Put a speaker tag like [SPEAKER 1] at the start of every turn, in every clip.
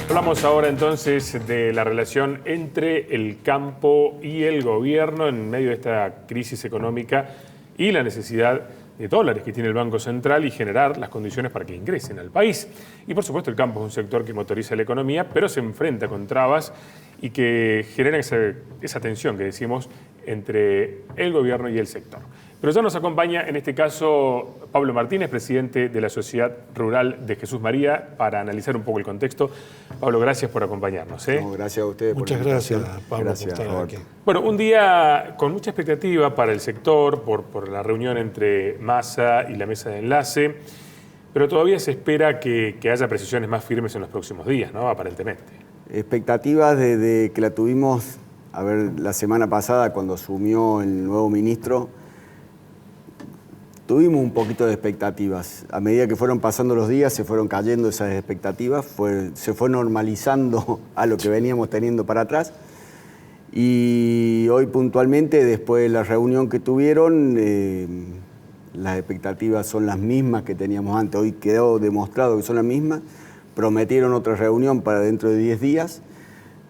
[SPEAKER 1] Hablamos ahora entonces de la relación entre el campo y el gobierno en medio de esta crisis económica y la necesidad de dólares que tiene el Banco Central y generar las condiciones para que ingresen al país. Y por supuesto el campo es un sector que motoriza la economía, pero se enfrenta con trabas y que genera esa tensión que decimos entre el gobierno y el sector. Pero ya nos acompaña en este caso Pablo Martínez, presidente de la Sociedad Rural de Jesús María, para analizar un poco el contexto. Pablo, gracias por acompañarnos.
[SPEAKER 2] No, gracias a ustedes.
[SPEAKER 3] Muchas gracias, Pablo,
[SPEAKER 2] gracias,
[SPEAKER 3] por estar aquí.
[SPEAKER 1] Bueno, un día con mucha expectativa para el sector por la reunión entre Massa y la mesa de enlace, pero todavía se espera que haya precisiones más firmes en los próximos días, ¿no? Aparentemente.
[SPEAKER 2] Expectativas desde que la tuvimos, la semana pasada cuando asumió el nuevo ministro. Tuvimos un poquito de expectativas. A medida que fueron pasando los días, se fueron cayendo esas expectativas, se fue normalizando a lo que veníamos teniendo para atrás. Y hoy puntualmente, después de la reunión que tuvieron, las expectativas son las mismas que teníamos antes. Hoy quedó demostrado que son las mismas. Prometieron otra reunión para dentro de 10 días,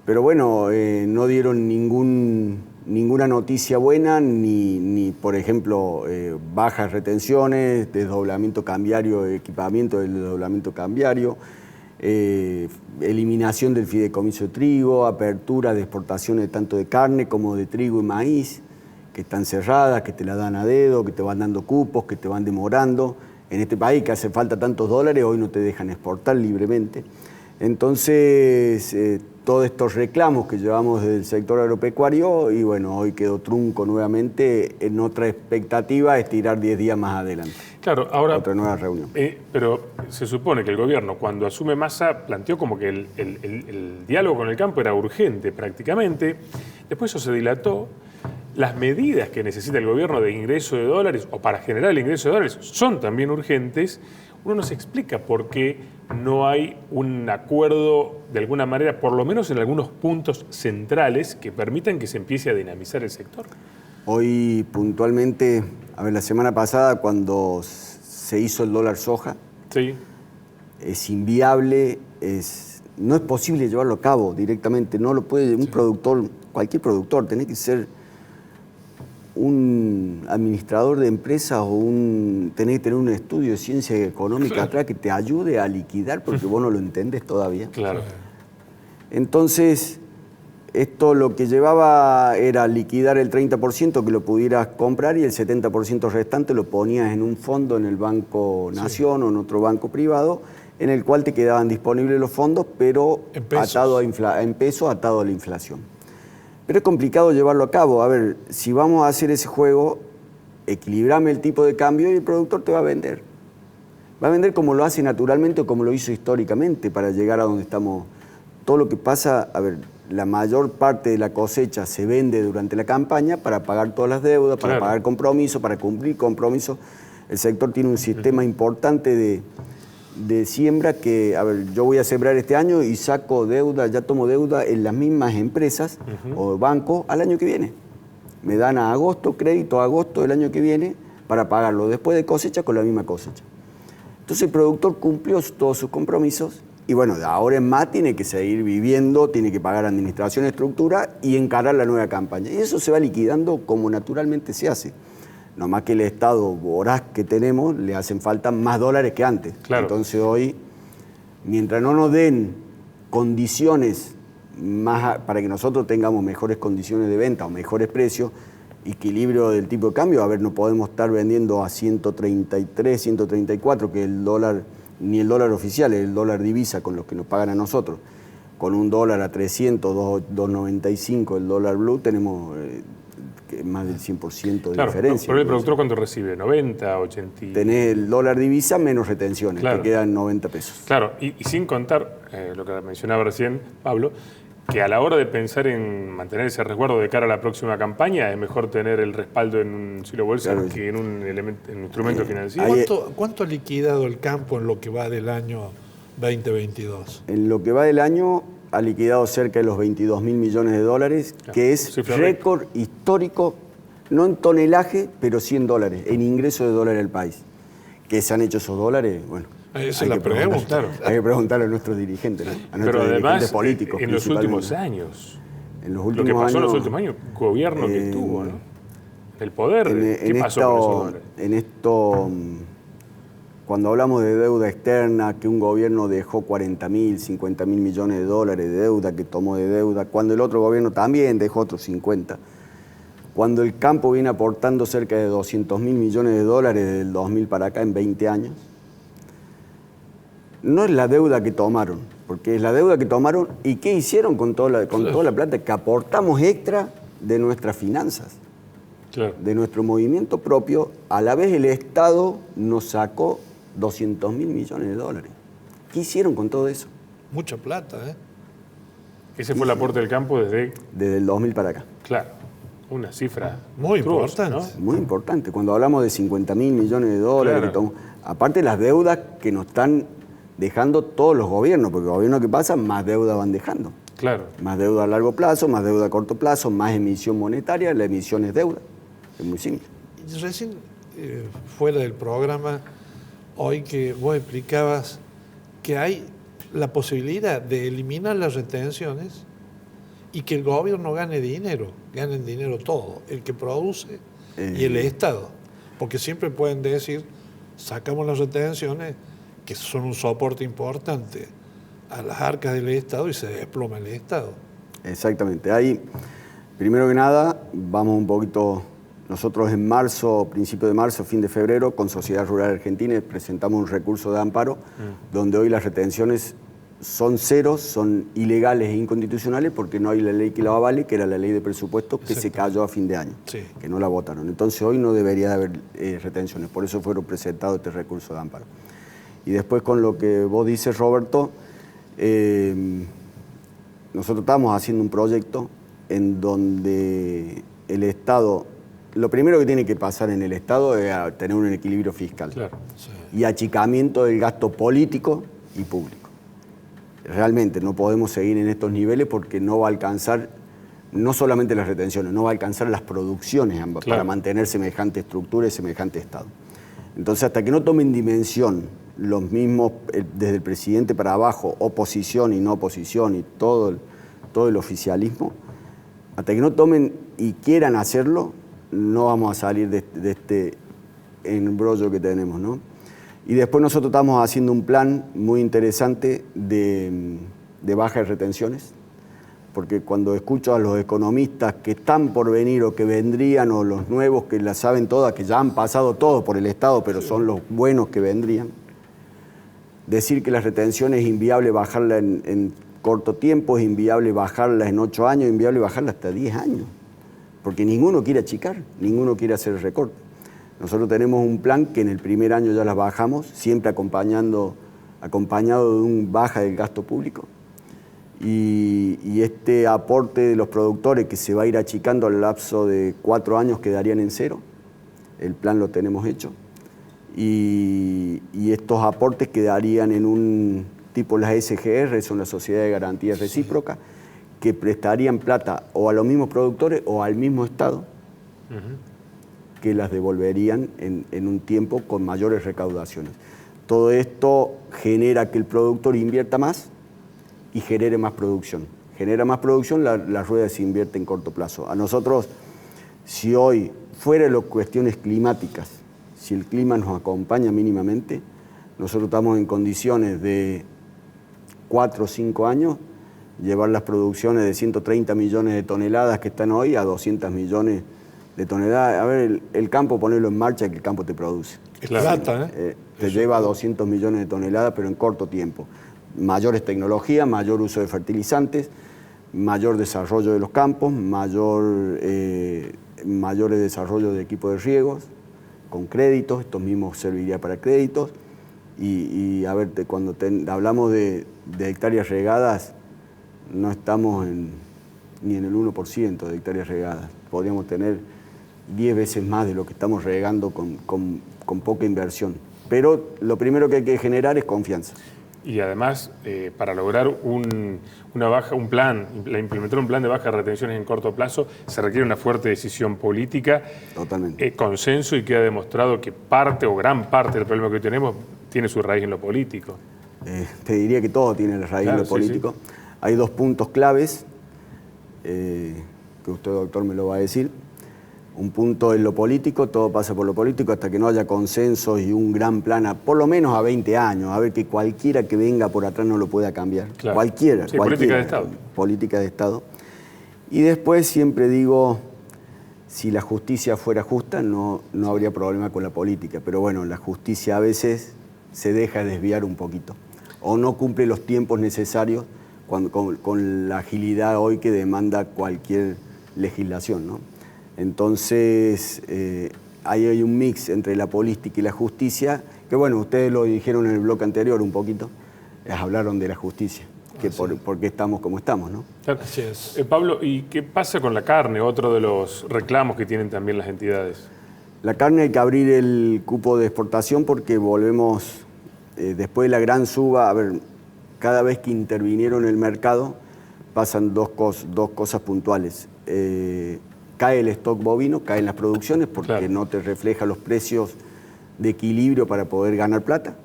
[SPEAKER 2] pero bueno, no dieron ninguna noticia buena, ni por ejemplo, bajas retenciones, desdoblamiento cambiario, equipamiento del desdoblamiento cambiario, eliminación del fideicomiso de trigo, apertura de exportaciones tanto de carne como de trigo y maíz, que están cerradas, que te la dan a dedo, que te van dando cupos, que te van demorando. En este país que hace falta tantos dólares, hoy no te dejan exportar libremente. Entonces, todos estos reclamos que llevamos desde el sector agropecuario, y bueno, hoy quedó trunco nuevamente en otra expectativa, estirar 10 días más adelante.
[SPEAKER 1] Claro, ahora...
[SPEAKER 2] Otra nueva reunión.
[SPEAKER 1] Pero se supone que el gobierno, cuando asume Massa, planteó como que el diálogo con el campo era urgente prácticamente. Después eso se dilató. Las medidas que necesita el gobierno de ingreso de dólares o para generar el ingreso de dólares son también urgentes. Uno no se explica por qué no hay un acuerdo de alguna manera, por lo menos en algunos puntos centrales, que permitan que se empiece a dinamizar el sector.
[SPEAKER 2] Hoy puntualmente, la semana pasada cuando se hizo el dólar soja,
[SPEAKER 1] sí,
[SPEAKER 2] es inviable, no es posible llevarlo a cabo directamente, no lo puede un productor, cualquier productor, tiene que ser un administrador de empresas o tenés que tener un estudio de ciencia económica atrás que te ayude a liquidar porque vos no lo entendés todavía.
[SPEAKER 1] Claro.
[SPEAKER 2] Entonces, esto lo que llevaba era liquidar el 30% que lo pudieras comprar y el 70% restante lo ponías en un fondo en el Banco Nación o en otro banco privado en el cual te quedaban disponibles los fondos, pero atado en pesos, atado a la inflación. Pero es complicado llevarlo a cabo. Si vamos a hacer ese juego, equilibrame el tipo de cambio y el productor te va a vender. Va a vender como lo hace naturalmente o como lo hizo históricamente para llegar a donde estamos. Todo lo que pasa, la mayor parte de la cosecha se vende durante la campaña para pagar todas las deudas, para pagar compromisos, para cumplir compromisos. El sector tiene un sistema importante de siembra que, yo voy a sembrar este año y saco deuda, ya tomo deuda en las mismas empresas o bancos al año que viene. Me dan a agosto, crédito a agosto del año que viene para pagarlo después de cosecha con la misma cosecha. Entonces el productor cumplió todos sus compromisos y bueno, de ahora en más tiene que seguir viviendo, tiene que pagar administración, estructura y encarar la nueva campaña. Y eso se va liquidando como naturalmente se hace. No más que el estado voraz que tenemos, le hacen falta más dólares que antes.
[SPEAKER 1] Claro.
[SPEAKER 2] Entonces hoy, mientras no nos den condiciones para que nosotros tengamos mejores condiciones de venta o mejores precios, equilibrio del tipo de cambio, no podemos estar vendiendo a 133, 134, que el dólar, ni el dólar oficial, es el dólar divisa con los que nos pagan a nosotros. Con un dólar a 300, 2.95 el dólar blue, tenemos... más del 100% de diferencia.
[SPEAKER 1] Pero el productor, ¿cuánto recibe? ¿90, 80?
[SPEAKER 2] Tenés el dólar divisa menos retenciones,
[SPEAKER 1] claro,
[SPEAKER 2] te quedan 90 pesos.
[SPEAKER 1] Claro, y sin contar lo que mencionaba recién Pablo, que a la hora de pensar en mantener ese resguardo de cara a la próxima campaña, es mejor tener el respaldo en un silo bolsa que en un instrumento financiero.
[SPEAKER 3] ¿Cuánto ha liquidado el campo en lo que va del año 2022?
[SPEAKER 2] En lo que va del año ha liquidado cerca de los 22.000 millones de dólares, que es récord histórico, no en tonelaje, pero sí en dólares, en ingreso de dólares al país. ¿Qué se han hecho esos dólares? Bueno,
[SPEAKER 3] Esa es la pregunta.
[SPEAKER 1] Claro.
[SPEAKER 2] Hay que preguntarle a nuestros dirigentes, ¿no? A
[SPEAKER 1] Pero
[SPEAKER 2] nuestros
[SPEAKER 1] además,
[SPEAKER 2] dirigentes políticos.
[SPEAKER 1] en los
[SPEAKER 2] principalmente.
[SPEAKER 1] últimos años,
[SPEAKER 2] En los
[SPEAKER 1] lo
[SPEAKER 2] últimos
[SPEAKER 1] que pasó en
[SPEAKER 2] años,
[SPEAKER 1] los últimos años, gobierno que tuvo, ¿no? El poder, ¿qué pasó con esos dólares?
[SPEAKER 2] En esto, cuando hablamos de deuda externa, que un gobierno dejó 40.000, 50.000 millones de dólares de deuda, que tomó de deuda, cuando el otro gobierno también dejó otros 50. Cuando el campo viene aportando cerca de 200.000 millones de dólares desde el 2000 para acá en 20 años, no es la deuda que tomaron, porque es la deuda que tomaron y qué hicieron con toda la plata que aportamos extra de nuestras finanzas,
[SPEAKER 1] Claro.
[SPEAKER 2] de nuestro movimiento propio. A la vez el Estado nos sacó 200.000 millones de dólares. ¿Qué hicieron con todo eso?
[SPEAKER 3] Mucha plata, ¿eh?
[SPEAKER 1] Ese fue el aporte del campo desde,
[SPEAKER 2] Desde el 2000 para acá.
[SPEAKER 1] claro, una cifra
[SPEAKER 3] Muy
[SPEAKER 1] monstruosa,
[SPEAKER 3] importante.
[SPEAKER 1] ¿no?
[SPEAKER 2] Muy importante. Cuando hablamos de 50.000 millones de dólares,
[SPEAKER 1] Claro.
[SPEAKER 2] aparte las deudas que nos están dejando todos los gobiernos, porque el gobierno que pasa, más deuda van dejando.
[SPEAKER 1] Claro.
[SPEAKER 2] Más deuda a largo plazo, más deuda a corto plazo, más emisión monetaria, la emisión es deuda. Es muy simple.
[SPEAKER 3] Y recién, fuera del programa, hoy que vos explicabas que hay la posibilidad de eliminar las retenciones y que el gobierno gane dinero, ganen dinero todo, el que produce y el Estado. Porque siempre pueden decir, sacamos las retenciones, que son un soporte importante a las arcas del Estado y se desploma el Estado.
[SPEAKER 2] Exactamente. Ahí, primero que nada, vamos un poquito. Nosotros en marzo, principio de marzo, fin de febrero, con Sociedad Rural Argentina presentamos un recurso de amparo donde hoy las retenciones son cero, son ilegales e inconstitucionales porque no hay la ley que la avale, que era la ley de presupuestos que se cayó a fin de año,
[SPEAKER 3] Sí.
[SPEAKER 2] que no la votaron. Entonces hoy no debería de haber retenciones, por eso fueron presentados este recurso de amparo. Y después con lo que vos dices, Roberto, nosotros estamos haciendo un proyecto en donde el Estado, lo primero que tiene que pasar en el Estado es a tener un equilibrio fiscal
[SPEAKER 1] Claro.
[SPEAKER 2] y achicamiento del gasto político y público. Realmente no podemos seguir en estos niveles porque no va a alcanzar, no solamente las retenciones, no va a alcanzar las producciones
[SPEAKER 1] Claro.
[SPEAKER 2] para mantener semejante estructura y semejante Estado. Entonces, hasta que no tomen dimensión los mismos, desde el presidente para abajo, oposición y no oposición y todo el oficialismo, hasta que no tomen y quieran hacerlo, no vamos a salir de este embrollo que tenemos, ¿no? Y después nosotros estamos haciendo un plan muy interesante de baja de retenciones, porque cuando escucho a los economistas que están por venir o que vendrían, o los nuevos que la saben todas, que ya han pasado todo por el Estado, pero son los buenos que vendrían, decir que las retenciones es inviable bajarla en corto tiempo, es inviable bajarla en 8 años, es inviable bajarla hasta 10 años, porque ninguno quiere achicar, ninguno quiere hacer el recorte. Nosotros tenemos un plan que en el primer año ya las bajamos, siempre acompañado de un baja del gasto público. Y este aporte de los productores que se va a ir achicando al lapso de 4 años quedarían en cero. El plan lo tenemos hecho. Y estos aportes quedarían en un tipo, las SGR, son las Sociedades de Garantías Recíprocas, que prestarían plata o a los mismos productores o al mismo Estado, que las devolverían en un tiempo con mayores recaudaciones. Todo esto genera que el productor invierta más y genere más producción. Genera más producción, la rueda se invierte en corto plazo. A nosotros, si hoy fuera las cuestiones climáticas, si el clima nos acompaña mínimamente, nosotros estamos en condiciones de 4 o 5 años llevar las producciones de 130 millones de toneladas que están hoy a 200 millones de toneladas. A ver, el campo, ponerlo en marcha, que el campo te produce.
[SPEAKER 3] Es plata, ¿eh?
[SPEAKER 2] Te lleva a 200 millones de toneladas, pero en corto tiempo. Mayores tecnologías, mayor uso de fertilizantes, mayor desarrollo de los campos, mayores desarrollo de equipos de riegos, con créditos, esto mismo serviría para créditos. Y a ver, cuando hablamos de hectáreas regadas, no estamos ni en el 1% de hectáreas regadas. Podríamos tener 10 veces más de lo que estamos regando con poca inversión. Pero lo primero que hay que generar es confianza.
[SPEAKER 1] Y además, para lograr implementar un plan de bajas retenciones en corto plazo, se requiere una fuerte decisión política,
[SPEAKER 2] Totalmente.
[SPEAKER 1] Consenso, y queda demostrado que parte o gran parte del problema que hoy tenemos tiene su raíz en lo político.
[SPEAKER 2] Te diría que todo tiene la raíz en lo político. Sí. Hay dos puntos claves, que usted, doctor, me lo va a decir. Un punto es lo político, todo pasa por lo político hasta que no haya consensos y un gran plan, por lo menos a 20 años, a ver que cualquiera que venga por atrás no lo pueda cambiar.
[SPEAKER 1] Claro.
[SPEAKER 2] Cualquiera.
[SPEAKER 1] Sí, política de Estado.
[SPEAKER 2] Política de Estado. Y después siempre digo, si la justicia fuera justa, no habría problema con la política. Pero bueno, la justicia a veces se deja desviar un poquito o no cumple los tiempos necesarios con la agilidad hoy que demanda cualquier legislación, ¿no? Entonces, ahí hay un mix entre la política y la justicia, que bueno, ustedes lo dijeron en el bloque anterior un poquito, hablaron de la justicia, que por qué estamos como estamos, ¿no?
[SPEAKER 1] Claro.
[SPEAKER 3] Así es.
[SPEAKER 1] Pablo, ¿y qué pasa con la carne? Otro de los reclamos que tienen también las entidades.
[SPEAKER 2] La carne hay que abrir el cupo de exportación porque volvemos, después de la gran suba, a ver, cada vez que intervinieron en el mercado pasan dos cosas puntuales. Cae el stock bovino, caen las producciones porque claro, no te refleja los precios de equilibrio para poder ganar plata.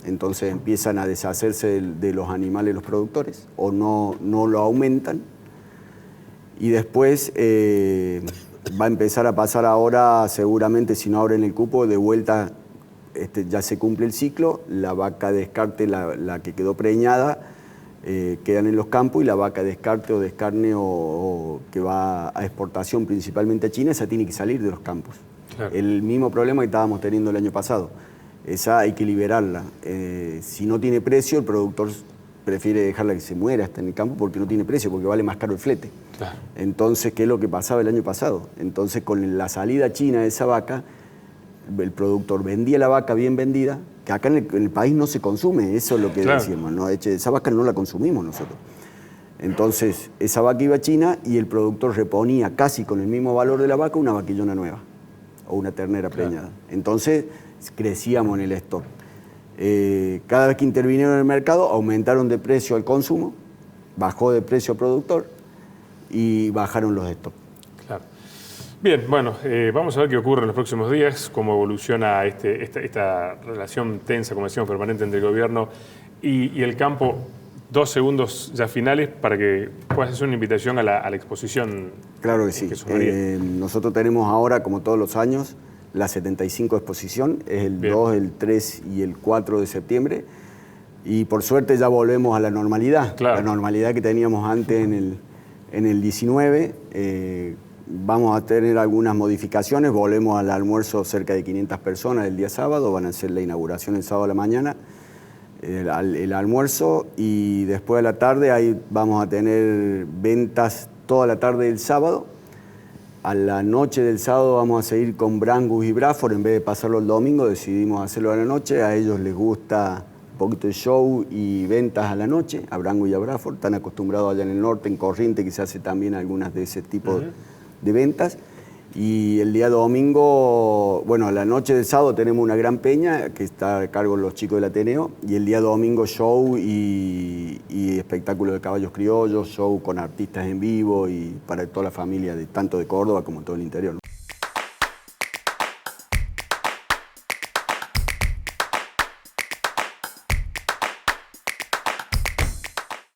[SPEAKER 2] Entonces empiezan a deshacerse de los animales los productores o no lo aumentan. Y después va a empezar a pasar ahora, seguramente si no abren el cupo, de vuelta ya se cumple el ciclo, la vaca descarte, la que quedó preñada, quedan en los campos y la vaca descarte o descarne o que va a exportación principalmente a China, esa tiene que salir de los campos. Claro. El mismo problema que estábamos teniendo el año pasado, esa hay que liberarla. Si no tiene precio, el productor prefiere dejarla que se muera hasta en el campo porque no tiene precio, porque vale más caro el flete. Claro. Entonces, ¿qué es lo que pasaba el año pasado? Entonces, con la salida china de esa vaca, el productor vendía la vaca bien vendida, que acá en el país no se consume, eso es lo que claro, decíamos, ¿no? Esa vaca no la consumimos nosotros. Entonces, esa vaca iba a China y el productor reponía casi con el mismo valor de la vaca una vaquillona nueva o una ternera preñada. Claro. Entonces, crecíamos en el stock. Cada vez que intervinieron en el mercado, aumentaron de precio al consumo, bajó de precio al productor y bajaron los stocks.
[SPEAKER 1] Claro. Bien, bueno, vamos a ver qué ocurre en los próximos días, cómo evoluciona esta relación tensa, como decíamos, permanente entre el gobierno y el campo. 2 segundos ya finales para que puedas hacer una invitación a la exposición.
[SPEAKER 2] Claro que sí. Nosotros tenemos ahora, como todos los años, la 75 exposición, es el Bien. 2, el 3 y el 4 de septiembre. Y por suerte ya volvemos a la normalidad, claro, la normalidad que teníamos antes en el 19. Vamos a tener algunas modificaciones, volvemos al almuerzo cerca de 500 personas el día sábado, van a hacer la inauguración el sábado a la mañana, el almuerzo, y después de la tarde ahí vamos a tener ventas toda la tarde del sábado. A la noche del sábado vamos a seguir con Brangus y Braford, en vez de pasarlo el domingo decidimos hacerlo a la noche. A ellos les gusta un poquito de show y ventas a la noche, a Brangus y a Braford, están acostumbrados allá en el norte, en Corrientes, que se hace también algunas de ese tipo de ventas. Y el día domingo, bueno, a la noche del sábado tenemos una gran peña que está a cargo de los chicos del Ateneo, y el día domingo show y espectáculo de caballos criollos, show con artistas en vivo y para toda la familia, tanto de Córdoba como todo el interior, ¿no?